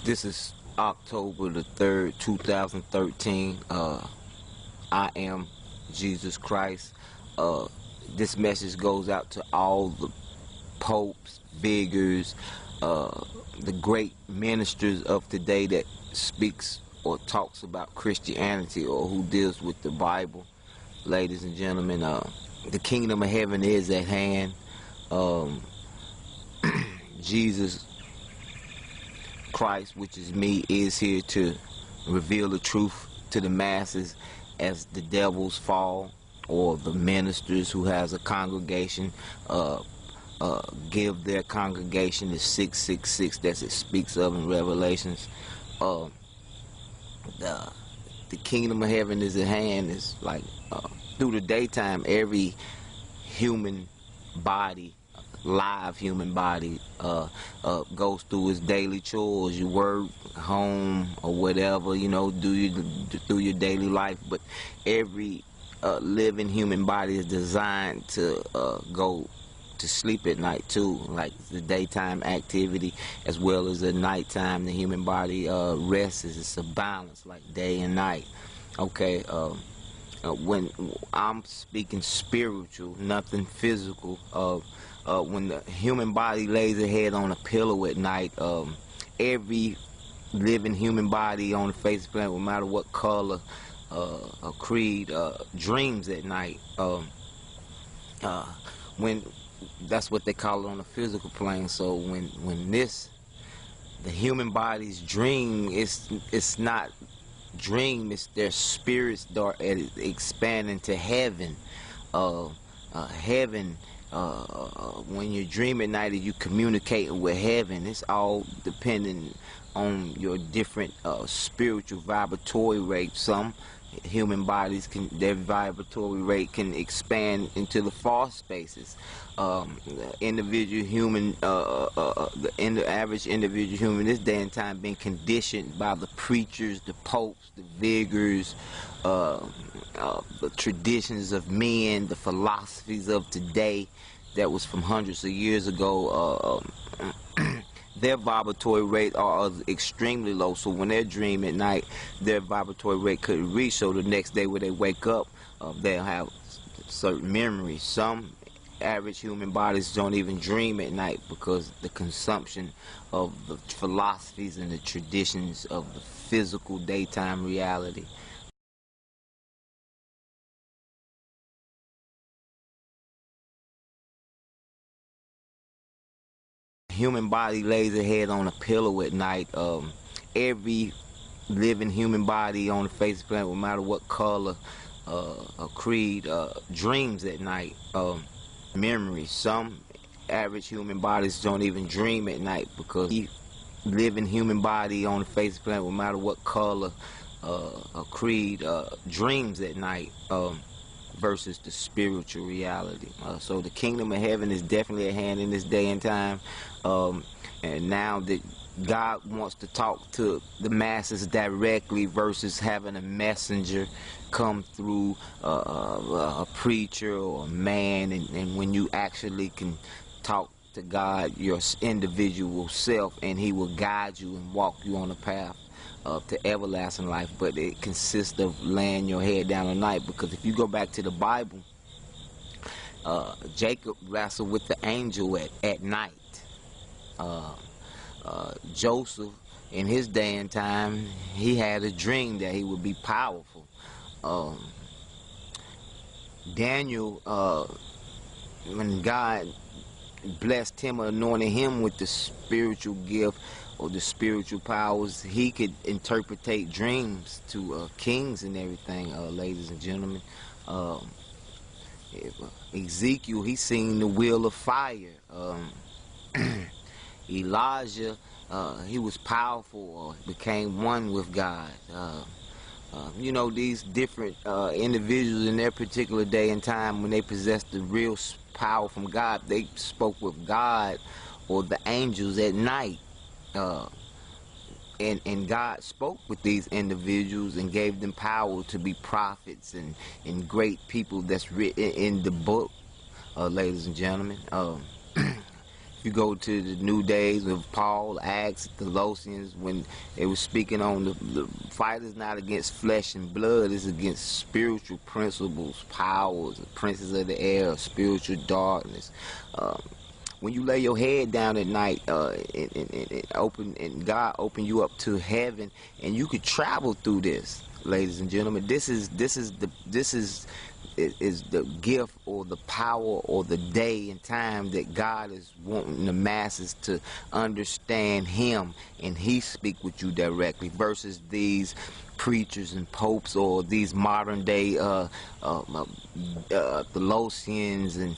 This is October the 3rd, 2013. I am Jesus Christ. This message goes out to all the popes, vigors, the great ministers of today that speaks or talks about Christianity or who deals with the Bible. Ladies and gentlemen, the kingdom of heaven is at hand. Jesus Christ, which is me, is here to reveal the truth to the masses as the devils fall, or the ministers who has a congregation give their congregation the 666 that it speaks of in Revelations. The kingdom of heaven is at hand. It's like through the daytime, every human body, live human body, goes through its daily chores. You work, home, or whatever, you know, through your daily life. But every living human body is designed to go to sleep at night too, like the daytime activity as well as the nighttime. The human body rests. It's a balance, like day and night. Okay. When I'm speaking spiritual, nothing physical. When the human body lays their head on a pillow at night, every living human body on the face of the planet, no matter what color or creed, dreams at night. When that's what they call it on the physical plane. So when the human body's dream, it's not dream, it's their spirits that are expanding to heaven. When you dream at night and you communicate with heaven, it's all dependent on your different spiritual vibratory rate. Some human bodies their vibratory rate can expand into the far spaces. The average individual human this day and time being conditioned by the preachers, the popes, the vigors, the traditions of men, the philosophies of today that was from hundreds of years ago. Their vibratory rate are extremely low, so when they dream at night, their vibratory rate couldn't reach. So the next day when they wake up, they'll have certain memories. Some average human bodies don't even dream at night because the consumption of the philosophies and the traditions of the physical daytime reality. Human body lays their head on a pillow at night. Every living human body on the face of the planet, no matter what color or creed, dreams at night. Memories. Some average human bodies don't even dream at night because the living human body on the face of the planet, no matter what color or creed, dreams at night. Versus the spiritual reality. So the kingdom of heaven is definitely at hand in this day and time. And now that God wants to talk to the masses directly versus having a messenger come through a preacher or a man, and when you actually can talk to God, your individual self, and he will guide you and walk you on the path to everlasting life. But it consists of laying your head down at night, because if you go back to the Bible, Jacob wrestled with the angel at night. Joseph, in his day and time, he had a dream that he would be powerful. Daniel, when God blessed him, anointed him with the spiritual gift or the spiritual powers, he could interpretate dreams to kings and everything, ladies and gentlemen. Ezekiel, he seen the wheel of fire. Elijah, he was powerful, or became one with God. You know, these different individuals in their particular day and time, when they possessed the real power from God, they spoke with God or the angels at night. And God spoke with these individuals and gave them power to be prophets and great people that's written in the book, ladies and gentlemen. If you go to the New Days with Paul, Acts, Colossians, when they were speaking on the fight is not against flesh and blood, it's against spiritual principles, powers, princes of the air, spiritual darkness. When you lay your head down at night, and God open you up to heaven, and you could travel through this, ladies and gentlemen. This is the gift or the power or the day and time that God is wanting the masses to understand Him, and He speak with you directly, versus these preachers and popes or these modern day theologians and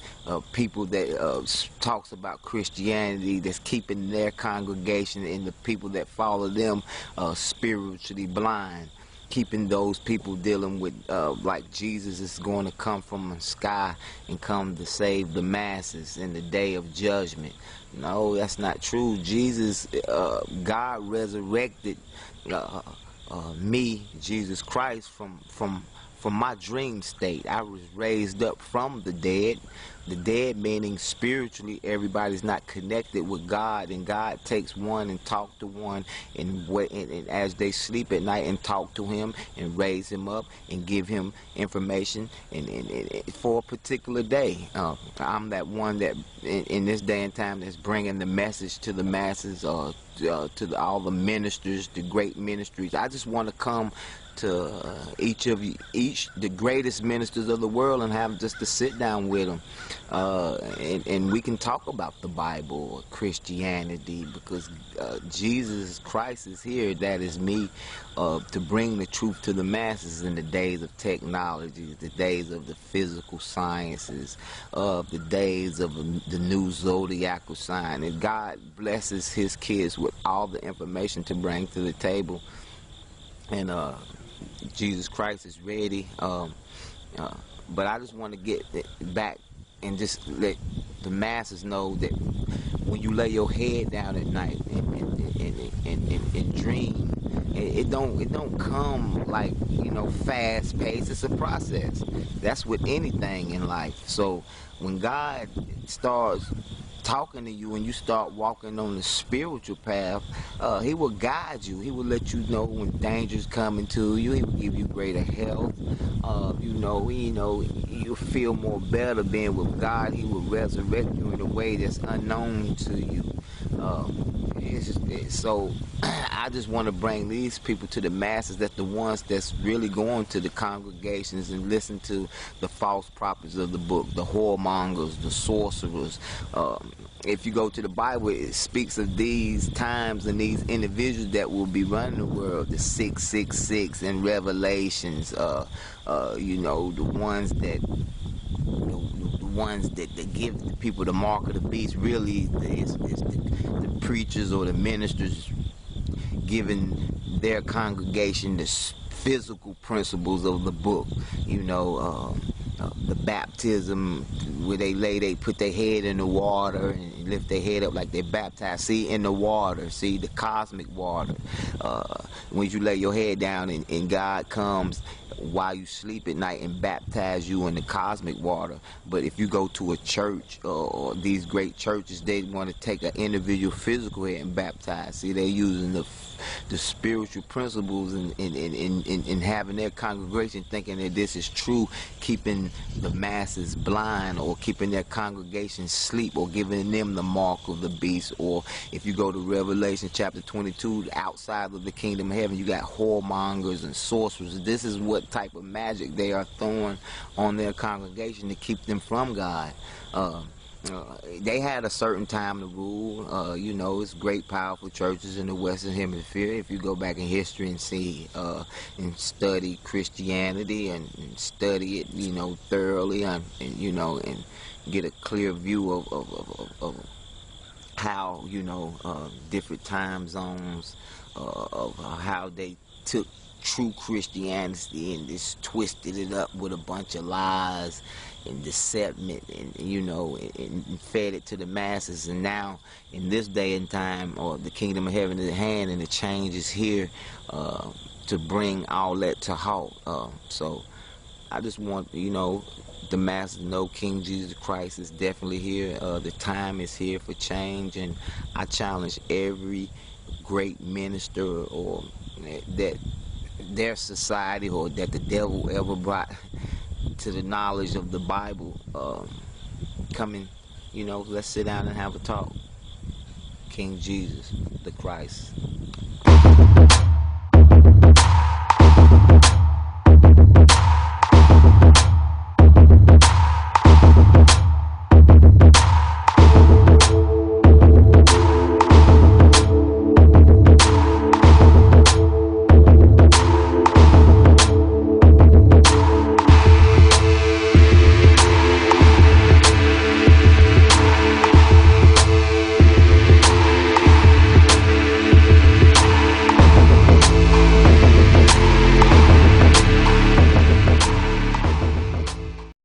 people that talks about Christianity, that's keeping their congregation and the people that follow them spiritually blind, keeping those people dealing with like Jesus is going to come from the sky and come to save the masses in the day of judgment. No, that's not true. Jesus, God resurrected me, Jesus Christ, from my dream state. I was raised up from the dead. The dead meaning spiritually everybody's not connected with God, and God takes one and talk to one, and as they sleep at night and talk to him and raise him up and give him information and for a particular day. I'm that one that in this day and time that's bringing the message to the masses, to all the ministers, the great ministries. I just want to come to each the greatest ministers of the world and have just to sit down with them, and we can talk about the Bible or Christianity, because Jesus Christ is here. That is me, to bring the truth to the masses in the days of technology, the days of the physical sciences, the days of the new zodiacal sign. And God blesses His kids with all the information to bring to the table, and Jesus Christ is ready. But I just want to get back and just let the masses know that when you lay your head down at night and dream, it don't come like, fast paced. It's a process. That's with anything in life. So when God starts talking to you and you start walking on the spiritual path, He will guide you. He will let you know when danger's coming to you. He will give you greater health. You'll feel more better being with God. He will resurrect you in a way that's unknown to you. So I just want to bring these people to the masses, that the ones that's really going to the congregations and listen to the false prophets of the book, the whoremongers, the sorcerers. If you go to the Bible, it speaks of these times and these individuals that will be running the world, the 666 in Revelations, the ones that give the people the mark of the beast. Really, it's the preachers or the ministers giving their congregation the physical principles of the book. The baptism where they put their head in the water and lift their head up like they're baptized. See, in the water, see, the cosmic water. When you lay your head down and God comes while you sleep at night and baptize you in the cosmic water. But if you go to a church or these great churches, they want to take an individual physical head and baptize. See, they're using the spiritual principles and having their congregation thinking that this is true, keeping the masses blind, or keeping their congregation asleep, or giving them the mark of the beast. Or if you go to Revelation chapter 22, outside of the kingdom of heaven, you got whoremongers and sorcerers. This is what type of magic they are throwing on their congregation to keep them from God. They had a certain time to rule. It's great, powerful churches in the Western Hemisphere. If you go back in history and see and study Christianity and study it, thoroughly, and get a clear view of how, different time zones, of how they took true Christianity and just twisted it up with a bunch of lies and deception, and fed it to the masses. And now in this day and time, or the kingdom of heaven is at hand, and the change is here to bring all that to halt. So I just want, the masses to know King Jesus Christ is definitely here. The time is here for change, and I challenge every great minister or that their society or that the devil ever brought to the knowledge of the Bible, coming, let's sit down and have a talk. King Jesus, the Christ.